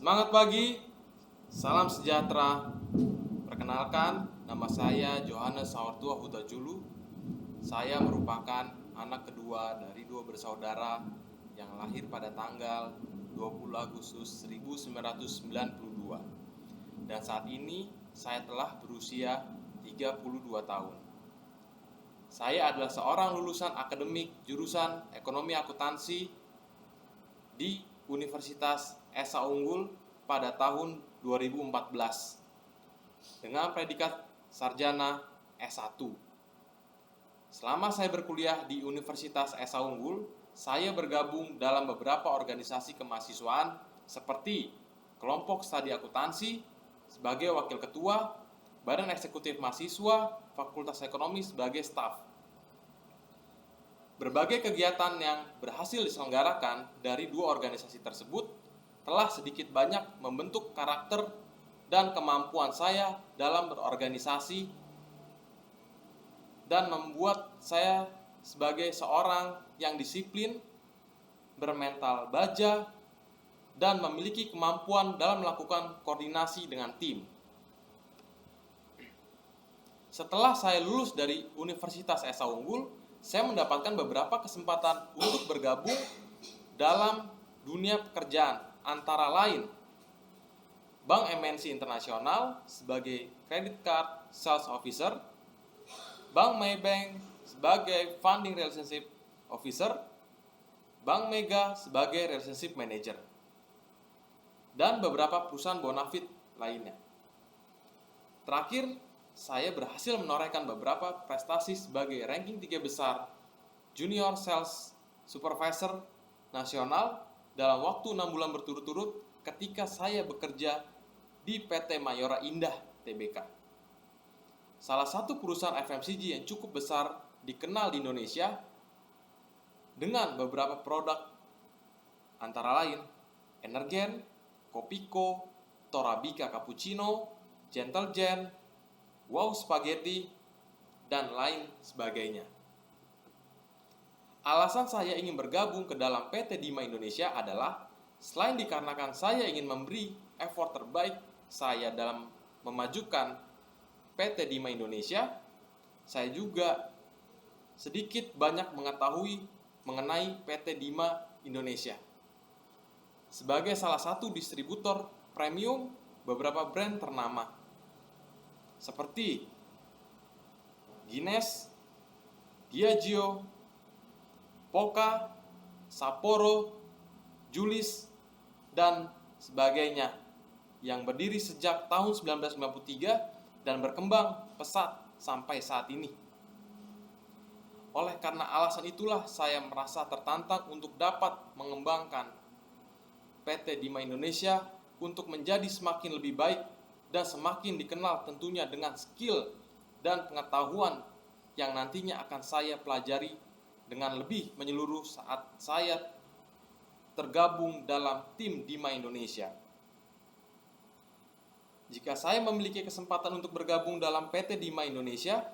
Semangat pagi, salam sejahtera. Perkenalkan, nama saya Johannes Sawartua Hutajulu. Saya merupakan anak kedua dari dua bersaudara yang lahir pada tanggal 20 Agustus 1992. Dan saat ini saya telah berusia 32 tahun. Saya adalah seorang lulusan akademik jurusan Ekonomi Akuntansi di Universitas Esa Unggul pada tahun 2014 dengan predikat sarjana S1. Selama saya berkuliah di Universitas Esa Unggul, saya bergabung dalam beberapa organisasi kemahasiswaan seperti Kelompok Studi Akuntansi sebagai wakil ketua, Badan Eksekutif Mahasiswa, Fakultas Ekonomi sebagai staf. Berbagai kegiatan yang berhasil diselenggarakan dari dua organisasi tersebut telah sedikit banyak membentuk karakter dan kemampuan saya dalam berorganisasi dan membuat saya sebagai seorang yang disiplin, bermental baja, dan memiliki kemampuan dalam melakukan koordinasi dengan tim. Setelah saya lulus dari Universitas Esa Unggul, saya mendapatkan beberapa kesempatan untuk bergabung dalam dunia pekerjaan, antara lain Bank MNC Internasional sebagai Credit Card Sales Officer, Bank Maybank sebagai Funding Relationship Officer, Bank Mega sebagai Relationship Manager, dan beberapa perusahaan bonafit lainnya. Terakhir, saya berhasil menorehkan beberapa prestasi sebagai ranking 3 besar Junior Sales Supervisor Nasional dalam waktu 6 bulan berturut-turut ketika saya bekerja di PT Mayora Indah Tbk. Salah satu perusahaan FMCG yang cukup besar dikenal di Indonesia dengan beberapa produk antara lain Energen, Kopiko, Torabika Cappuccino, Gentle Gen, Wow Spaghetti, dan lain sebagainya. Alasan saya ingin bergabung ke dalam PT Dima Indonesia adalah selain dikarenakan saya ingin memberi effort terbaik saya dalam memajukan PT Dima Indonesia, saya juga sedikit banyak mengetahui mengenai PT Dima Indonesia. Sebagai salah satu distributor premium beberapa brand ternama seperti Guinness, Diageo, Pokka, Sapporo, Julis, dan sebagainya yang berdiri sejak tahun 1993 dan berkembang pesat sampai saat ini. Oleh karena alasan itulah saya merasa tertantang untuk dapat mengembangkan PT Dima Indonesia untuk menjadi semakin lebih baik dan semakin dikenal tentunya dengan skill dan pengetahuan yang nantinya akan saya pelajari dengan lebih menyeluruh saat saya tergabung dalam tim Dima Indonesia. Jika saya memiliki kesempatan untuk bergabung dalam PT Dima Indonesia,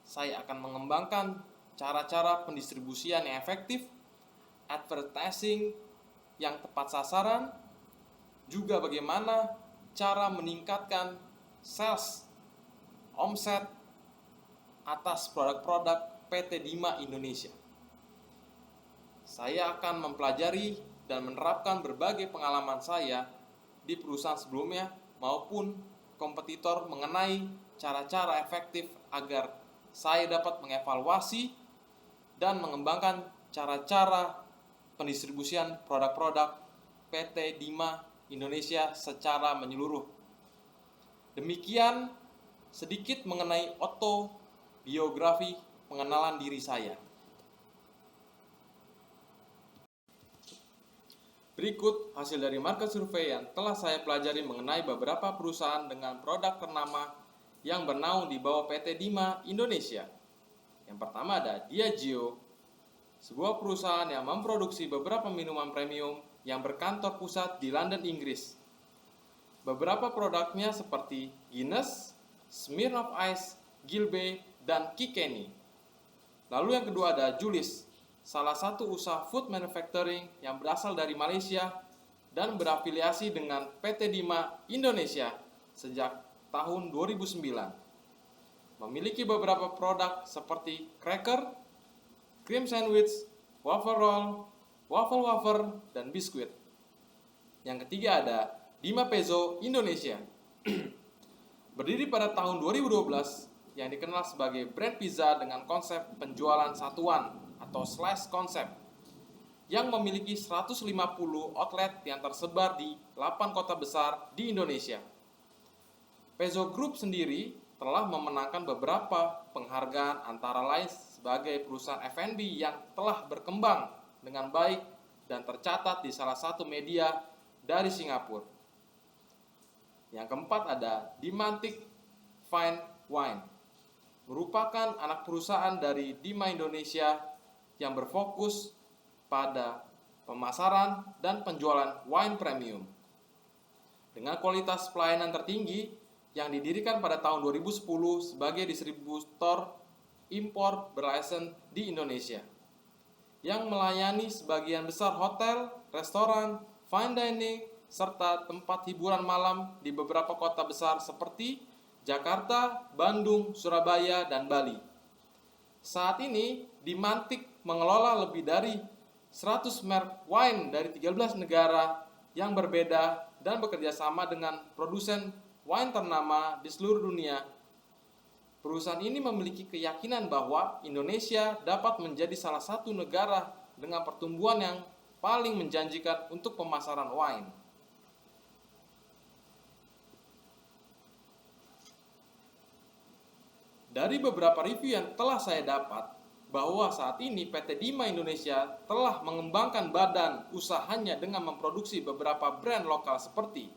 saya akan mengembangkan cara-cara pendistribusian yang efektif, advertising yang tepat sasaran, juga bagaimana cara meningkatkan sales, omset atas produk-produk PT Dima Indonesia. Saya akan mempelajari dan menerapkan berbagai pengalaman saya di perusahaan sebelumnya maupun kompetitor mengenai cara-cara efektif agar saya dapat mengevaluasi dan mengembangkan cara-cara pendistribusian produk-produk PT Dima Indonesia secara menyeluruh. Demikian sedikit mengenai autobiografi pengenalan diri saya. Berikut hasil dari market survey yang telah saya pelajari mengenai beberapa perusahaan dengan produk ternama yang bernaung di bawah PT Dima Indonesia. Yang pertama ada Diageo, sebuah perusahaan yang memproduksi beberapa minuman premium yang berkantor pusat di London, Inggris. Beberapa produknya seperti Guinness, Smirnoff Ice, Gilbey, dan Kilkenny. Lalu yang kedua ada Julis, salah satu usaha food manufacturing yang berasal dari Malaysia dan berafiliasi dengan PT Dima Indonesia sejak tahun 2009. Memiliki beberapa produk seperti cracker, cream sandwich, waffle roll, waffle wafer, dan biskuit. Yang ketiga ada Dima Pezzo Indonesia. Berdiri pada tahun 2012, yang dikenal sebagai brand pizza dengan konsep penjualan satuan atau slash konsep, yang memiliki 150 outlet yang tersebar di 8 kota besar di Indonesia. Pezzo Group sendiri telah memenangkan beberapa penghargaan, antara lain sebagai perusahaan F&B yang telah berkembang dengan baik dan tercatat di salah satu media dari Singapura. Yang keempat ada Dimantic Fine Wine, merupakan anak perusahaan dari Dima Indonesia yang berfokus pada pemasaran dan penjualan wine premium dengan kualitas pelayanan tertinggi, yang didirikan pada tahun 2010 sebagai distributor impor berlisensi di Indonesia, yang melayani sebagian besar hotel, restoran, fine dining, serta tempat hiburan malam di beberapa kota besar seperti Jakarta, Bandung, Surabaya, dan Bali. Saat ini, Dimantic mengelola lebih dari 100 merek wine dari 13 negara yang berbeda dan bekerja sama dengan produsen wine ternama di seluruh dunia. Perusahaan ini memiliki keyakinan bahwa Indonesia dapat menjadi salah satu negara dengan pertumbuhan yang paling menjanjikan untuk pemasaran wine. Dari beberapa review yang telah saya dapat, bahwa saat ini PT Dima Indonesia telah mengembangkan badan usahanya dengan memproduksi beberapa brand lokal seperti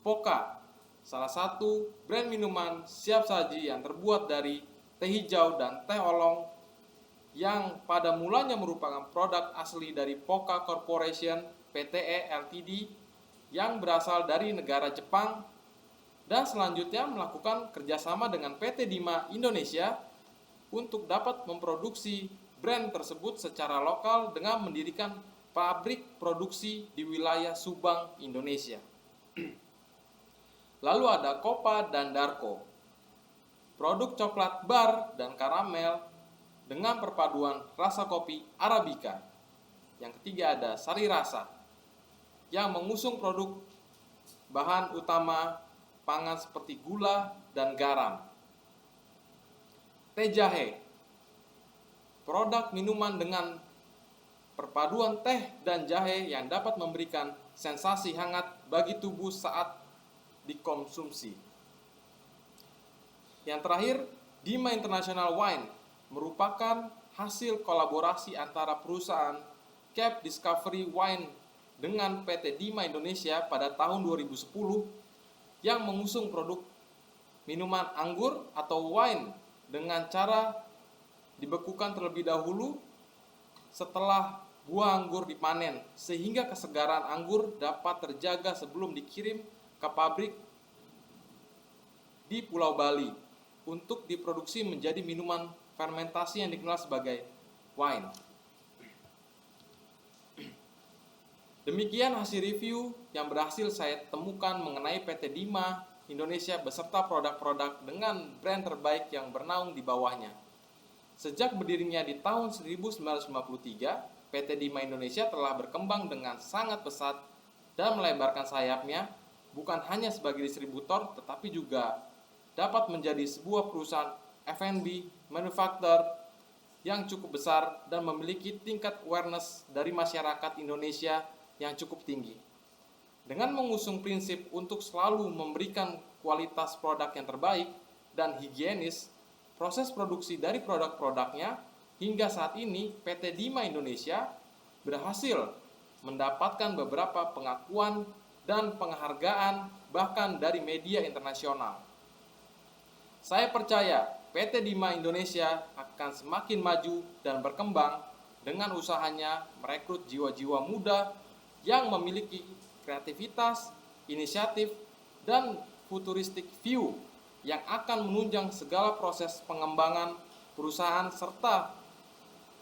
Poka, salah satu brand minuman siap saji yang terbuat dari teh hijau dan teh oolong, yang pada mulanya merupakan produk asli dari Poka Corporation PTE Ltd yang berasal dari negara Jepang, dan selanjutnya melakukan kerjasama dengan PT Dima Indonesia untuk dapat memproduksi brand tersebut secara lokal dengan mendirikan pabrik produksi di wilayah Subang, Indonesia. Lalu ada Copa dan Darko, produk coklat bar dan karamel dengan perpaduan rasa kopi Arabica. Yang ketiga ada Sari Rasa, yang mengusung produk bahan utama pangan seperti gula dan garam. Teh Jahe, produk minuman dengan perpaduan teh dan jahe yang dapat memberikan sensasi hangat bagi tubuh saat dikonsumsi. Yang terakhir, Dima International Wine merupakan hasil kolaborasi antara perusahaan Cape Discovery Wine dengan PT Dima Indonesia pada tahun 2010 yang mengusung produk minuman anggur atau wine dengan cara dibekukan terlebih dahulu setelah buah anggur dipanen, sehingga kesegaran anggur dapat terjaga sebelum dikirim ke pabrik di Pulau Bali untuk diproduksi menjadi minuman fermentasi yang dikenal sebagai wine. Demikian hasil review yang berhasil saya temukan mengenai PT Dima Indonesia beserta produk-produk dengan brand terbaik yang bernaung di bawahnya. Sejak berdirinya di tahun 1953, PT Dima Indonesia telah berkembang dengan sangat pesat dan melebarkan sayapnya, bukan hanya sebagai distributor, tetapi juga dapat menjadi sebuah perusahaan F&B manufaktur yang cukup besar dan memiliki tingkat awareness dari masyarakat Indonesia yang cukup tinggi. Dengan mengusung prinsip untuk selalu memberikan kualitas produk yang terbaik dan higienis, proses produksi dari produk-produknya hingga saat ini PT Dima Indonesia berhasil mendapatkan beberapa pengakuan dan penghargaan bahkan dari media internasional. Saya percaya PT Dima Indonesia akan semakin maju dan berkembang dengan usahanya merekrut jiwa-jiwa muda yang memiliki kreativitas, inisiatif, dan futuristic view yang akan menunjang segala proses pengembangan perusahaan serta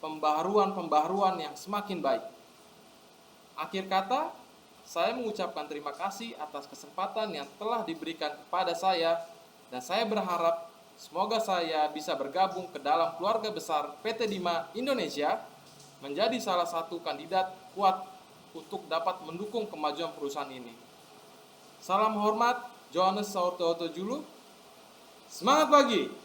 pembaharuan-pembaharuan yang semakin baik. Akhir kata, saya mengucapkan terima kasih atas kesempatan yang telah diberikan kepada saya, dan saya berharap semoga saya bisa bergabung ke dalam keluarga besar PT Dima Indonesia, menjadi salah satu kandidat kuat untuk dapat mendukung kemajuan perusahaan ini. Salam hormat, Johannes Saurto Julu. Semangat pagi!